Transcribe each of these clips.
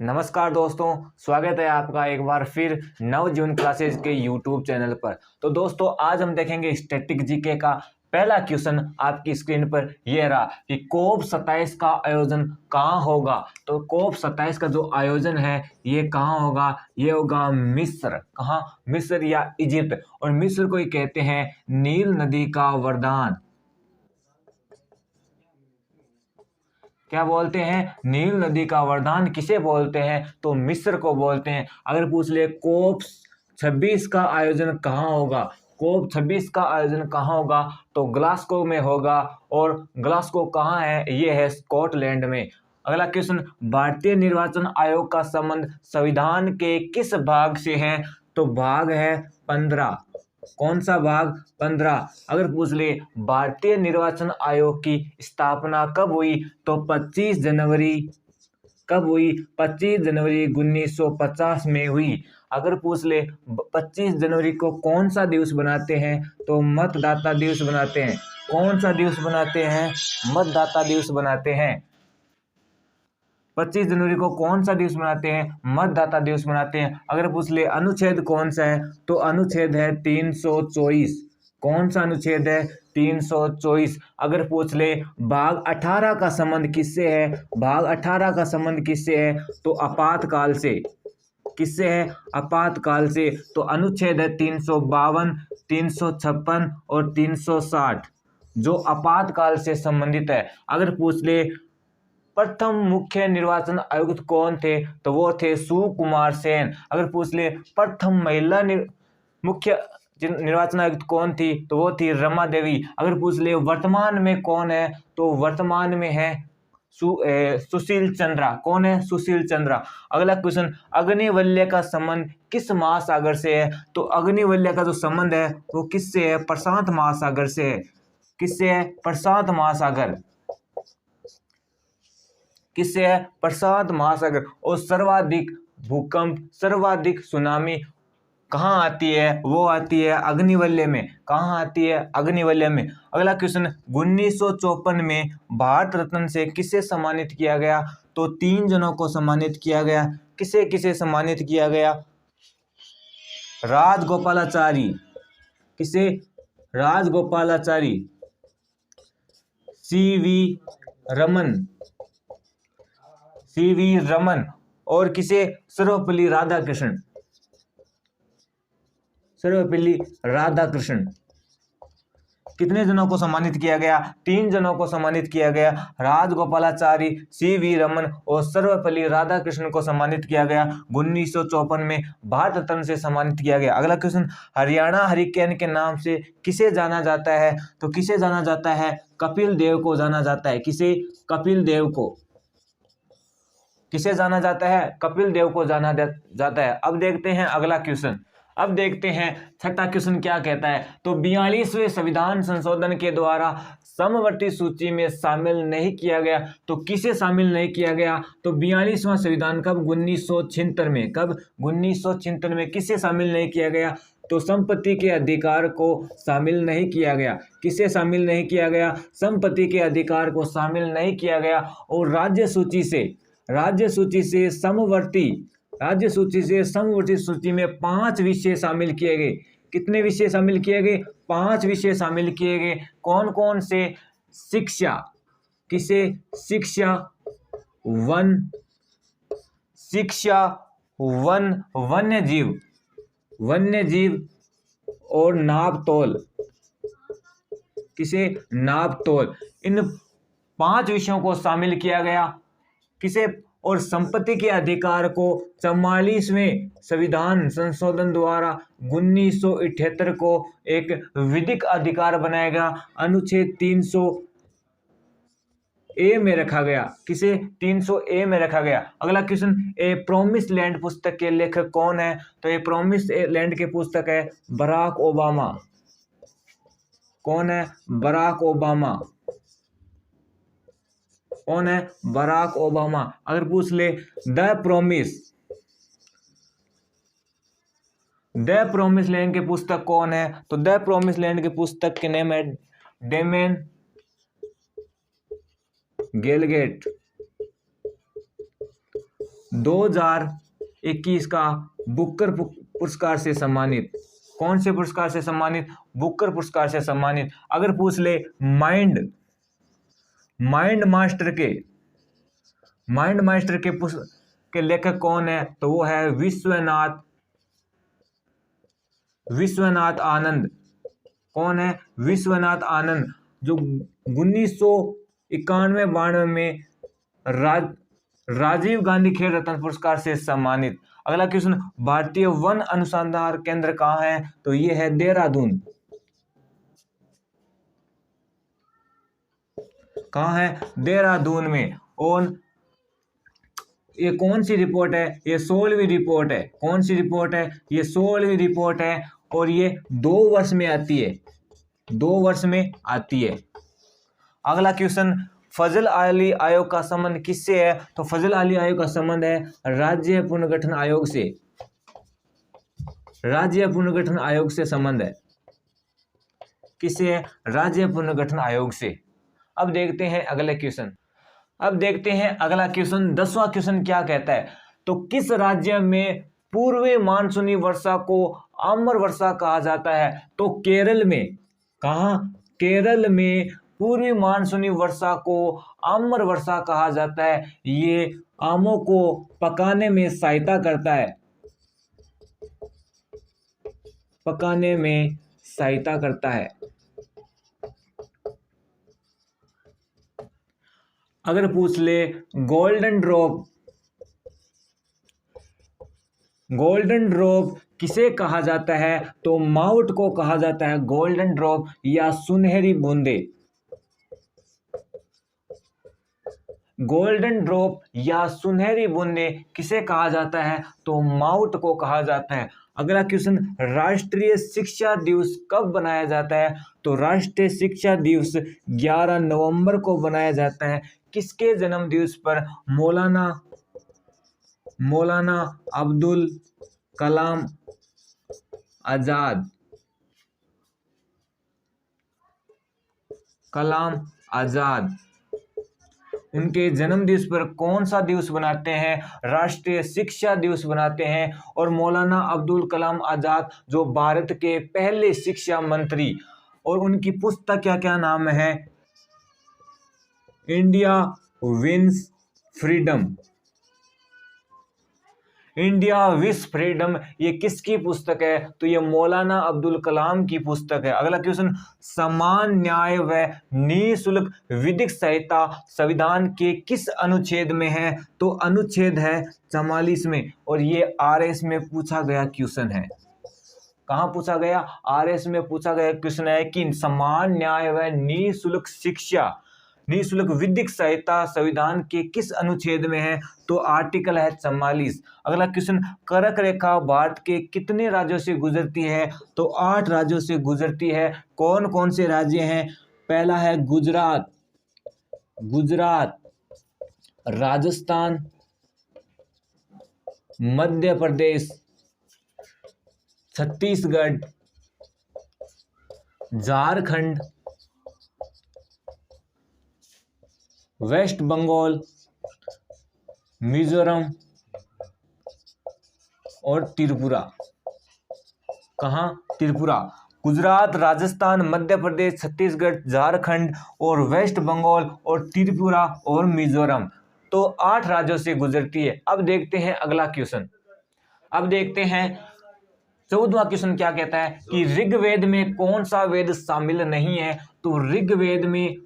नमस्कार दोस्तों, स्वागत है आपका एक बार फिर नवजीवन क्लासेस के यूट्यूब चैनल पर। तो दोस्तों आज हम देखेंगे स्टैटिक जीके का पहला क्वेश्चन आपकी स्क्रीन पर ये रहा कि कोप 27 का आयोजन कहाँ होगा। तो कोप 27 का जो आयोजन है ये कहाँ होगा, ये होगा मिस्र। कहाँ? मिस्र या इजिप्ट। और मिस्र को ही कहते हैं नील नदी का वरदान। क्या बोलते हैं? नील नदी का वरदान किसे बोलते हैं? तो मिस्र को बोलते हैं। अगर पूछ ले कोप 26 का आयोजन कहाँ होगा, कोप 26 का आयोजन कहाँ होगा, तो ग्लासगो में होगा। और ग्लासगो कहाँ है? ये है स्कॉटलैंड में। अगला क्वेश्चन, भारतीय निर्वाचन आयोग का संबंध संविधान के किस भाग से है? तो भाग है 15। कौन सा भाग? 15। अगर पूछ ले भारतीय निर्वाचन आयोग की स्थापना कब हुई, तो 25 जनवरी। कब हुई? 25 जनवरी 1950 में हुई। अगर पूछ ले 25 जनवरी को कौन सा दिवस बनाते हैं, तो मतदाता दिवस बनाते हैं। कौन सा दिवस बनाते हैं? मतदाता दिवस बनाते हैं। 25 जनवरी को कौन सा दिवस मनाते हैं? मतदाता दिवस मनाते हैं। अगर पूछ ले अनुच्छेद कौन सा है, तो अनुच्छेद है 324। कौन सा अनुच्छेद है? 324। अगर पूछ ले भाग 18 का संबंध किससे है, भाग 18 का संबंध किससे है, तो आपातकाल से। किससे है? आपातकाल से। तो अनुच्छेद है 352, 356 और 360 जो आपातकाल से संबंधित है। अगर पूछ ले प्रथम मुख्य निर्वाचन आयुक्त कौन थे, तो वो थे सुकुमार सेन। अगर पूछ ले प्रथम महिला मुख्य निर्वाचन आयुक्त कौन थी, तो वो थी रमा देवी। अगर पूछ ले वर्तमान में कौन है, तो वर्तमान में है सुशील चंद्रा। कौन है? सुशील चंद्रा। अगला क्वेश्चन, अग्निवल्य का संबंध किस महासागर से है? तो अग्निवल्य का जो संबंध है वो किससे है? प्रशांत महासागर से है। किससे है? प्रशांत महासागर। किससे है? प्रशांत महासागर। और सर्वाधिक भूकंप, सर्वाधिक सुनामी कहाँ आती है? वो आती है अग्निवल्य में। कहाँ आती है? अग्निवल्य में। अगला क्वेश्चन, 1954 में भारत रत्न से किसे सम्मानित किया गया? तो 3 जनों को सम्मानित किया गया। किसे किसे सम्मानित किया गया? राजगोपालाचारी। किसे? राजगोपालाचारी, सी वी रमन और किसे? सर्वपल्ली राधाकृष्णन। सर्वपल्ली राधाकृष्णन। कितने जनों को सम्मानित किया गया? 3 जनों को सम्मानित किया गया। राजगोपालाचारी, सी.वी. रमन और सर्वपल्ली राधाकृष्णन को सम्मानित किया गया। 1954 में भारत रत्न से सम्मानित किया गया। अगला क्वेश्चन, हरियाणा हरिकेन के नाम से किसे जाना जाता है? तो किसे जाना जाता है? कपिल देव को जाना जाता है। किसे? कपिल देव को। किसे जाना जाता है? कपिल देव को जाना जाता है। अब देखते हैं अगला क्वेश्चन। अब देखते हैं छठा क्वेश्चन क्या कहता है। तो 42वें संविधान संशोधन के द्वारा समवर्ती सूची में शामिल नहीं किया गया। तो किसे शामिल नहीं किया गया? तो 42वां संविधान कब? 1976 में। कब? 1976 में। किसे शामिल नहीं किया गया? तो संपत्ति के अधिकार को शामिल नहीं किया गया। किसे शामिल नहीं किया गया? संपत्ति के अधिकार को शामिल नहीं किया गया। और राज्य सूची से समवर्ती सूची में 5 विषय शामिल किए गए। कितने विषय शामिल किए गए? 5 विषय शामिल किए गए। कौन कौन से? शिक्षा। किसे? शिक्षा, वन्य जीव और नापतोल। किसे? नापतोल। इन 5 विषयों को शामिल किया गया। किसे? और संपत्ति के अधिकार को 44वें संविधान संशोधन द्वारा 1978 को एक विधिक अधिकार बनाया गया। अनुच्छेद 300 ए में रखा गया। किसे? 300 ए में रखा गया। अगला क्वेश्चन, ए प्रोमिस लैंड पुस्तक के लेखक कौन है? तो ये प्रोमिस लैंड के पुस्तक है बराक ओबामा। कौन है? Barack Obama. कौन है? Barack Obama. अगर पूछ ले द प्रोमिस लैंड के पुस्तक कौन है? तो द प्रोमिस लैंड के पुस्तक के नेम है डेमन गेलगेट। 2021 का बुकर पुरस्कार से सम्मानित। कौन से पुरस्कार से सम्मानित? बुकर पुरस्कार से सम्मानित। अगर पूछ ले माइंड मास्टर के लेखक कौन है, तो वो है विश्वनाथ आनंद। कौन है? विश्वनाथ आनंद, जो 1991-92 में राजीव गांधी खेल रत्न पुरस्कार से सम्मानित। अगला क्वेश्चन, भारतीय वन अनुसंधान केंद्र कहाँ है, तो ये है देहरादून। कहाँ है? देहरादून में। और ये कौन सी रिपोर्ट है? ये 16वीं रिपोर्ट है। कौन सी रिपोर्ट है? ये 16वीं रिपोर्ट है और ये 2 वर्ष में आती है। 2 वर्ष में आती है। अगला क्वेश्चन, फजल अली आयोग का संबंध किससे है, तो फजल अली आयोग का संबंध है राज्य पुनर्गठन आयोग से। राज्य पुनर्गठन आयोग से संबंध है। किससे है? राज्य पुनर्गठन आयोग से। अब देखते हैं अगले क्वेश्चन। अब देखते हैं अगला क्वेश्चन, 10वां क्वेश्चन क्या कहता है, तो किस राज्य में पूर्वी मानसूनी वर्षा को अमर वर्षा कहा जाता है, तो केरल में। कहाँ? केरल में पूर्वी मानसूनी वर्षा को अमर वर्षा कहा जाता है। ये आमों को पकाने में सहायता करता है। पकाने में सहायता करता है। अगर पूछ ले गोल्डन ड्रॉप किसे कहा जाता है, तो माउट को कहा जाता है गोल्डन ड्रॉप या सुनहरी बूंदे। गोल्डन ड्रॉप या सुनहरी बूंदे किसे कहा जाता है, तो माउट को कहा जाता है। अगला क्वेश्चन, राष्ट्रीय शिक्षा दिवस कब बनाया जाता है, तो राष्ट्रीय शिक्षा दिवस 11 नवंबर को बनाया जाता है। किसके जन्म दिवस पर? मौलाना अब्दुल कलाम आजाद। उनके जन्म दिवस पर कौन सा दिवस बनाते हैं? राष्ट्रीय शिक्षा दिवस बनाते हैं। और मौलाना अब्दुल कलाम आजाद जो भारत के पहले शिक्षा मंत्री, और उनकी पुस्तक क्या नाम है? India wins freedom. India wish freedom, ये किसकी पुस्तक है, तो ये मौलाना अब्दुल कलाम की पुस्तक है। अगला क्वेश्चन, समान न्याय व निःशुल्क विधिक सहायता संविधान के किस अनुच्छेद में है, तो अनुच्छेद है 44 में। और ये आरएस में पूछा गया क्वेश्चन है। कहाँ पूछा गया? आरएस में पूछा गया क्वेश्चन है कि समान न्याय व निःशुल्क विधिक सहायता संविधान के किस अनुच्छेद में है, तो आर्टिकल है 44। अगला क्वेश्चन, कर्क रेखा भारत के कितने राज्यों से गुजरती है, तो 8 राज्यों से गुजरती है। कौन कौन से राज्य हैं? पहला है गुजरात, राजस्थान, मध्य प्रदेश, छत्तीसगढ़, झारखंड, वेस्ट बंगाल, मिजोरम और त्रिपुरा। कहाँ? त्रिपुरा। गुजरात, राजस्थान, मध्य प्रदेश, छत्तीसगढ़, झारखंड और वेस्ट बंगाल और त्रिपुरा और मिजोरम, तो 8 राज्यों से गुजरती है। अब देखते हैं अगला क्वेश्चन। अब देखते हैं 14वां क्वेश्चन क्या कहता है कि ऋग्वेद में कौन सा वेद शामिल नहीं है, तो ऋग्वेद में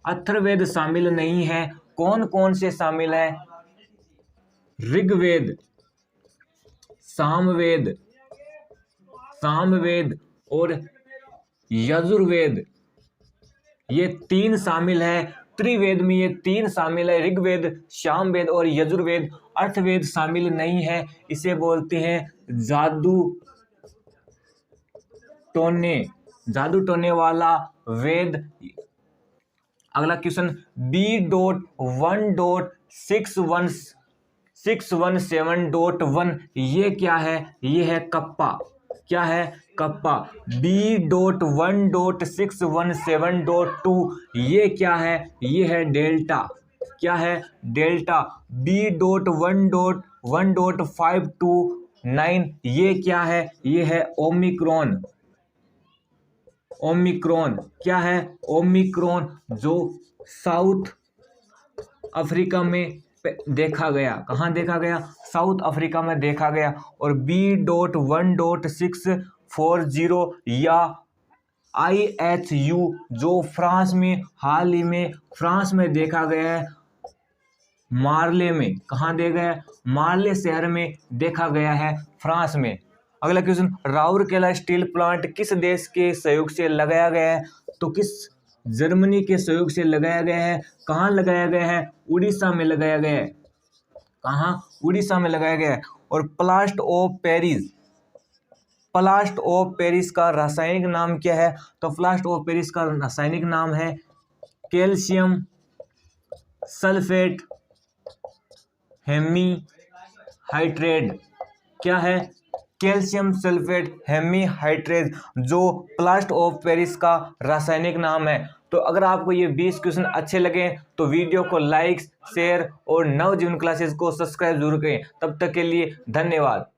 अथर्ववेद शामिल नहीं है। कौन कौन से शामिल है? ऋग्वेद, सामवेद और यजुर्वेद, ये 3 शामिल है। त्रिवेद में ये 3 शामिल है, ऋग्वेद, सामवेद और यजुर्वेद। अर्थवेद शामिल नहीं है, इसे बोलते हैं जादू टोने वाला वेद। अगला क्वेश्चन, B.1.617.1 ये क्या है? ये है कप्पा। क्या है? कप्पा। B.1.617.2 ये क्या है? ये है डेल्टा। क्या है डेल्टा। B.1.1.529 ये क्या है, ये है ओमिक्रॉन। ओमिक्रॉन क्या है, ओमिक्रॉन, जो साउथ अफ्रीका में देखा गया। कहाँ देखा गया, साउथ अफ्रीका में देखा गया। और B.1.640 या IHU जो फ्रांस में हाल ही में फ्रांस में देखा गया है, मार्ले में। कहाँ देखा है, मार्ले शहर में देखा गया है, फ्रांस में। अगला क्वेश्चन, राउरकेला स्टील प्लांट किस देश के सहयोग से लगाया गया है, तो किस जर्मनी के सहयोग से लगाया गया है। कहाँ लगाया गया है, उड़ीसा में लगाया गया है। कहाँ, उड़ीसा में लगाया गया है। और plaster of Paris, plaster of Paris का रासायनिक नाम क्या है, तो प्लास्ट ऑफ पेरिस का रासायनिक नाम है कैल्शियम सल्फेट हेमीहाइड्रेट। क्या है, कैल्शियम सल्फेट हेमीहाइड्रेट, जो प्लास्ट ऑफ पेरिस का रासायनिक नाम है। तो अगर आपको ये 20 क्वेश्चन अच्छे लगे तो वीडियो को लाइक, शेयर और नवजीवन क्लासेस को सब्सक्राइब जरूर करें। तब तक के लिए धन्यवाद।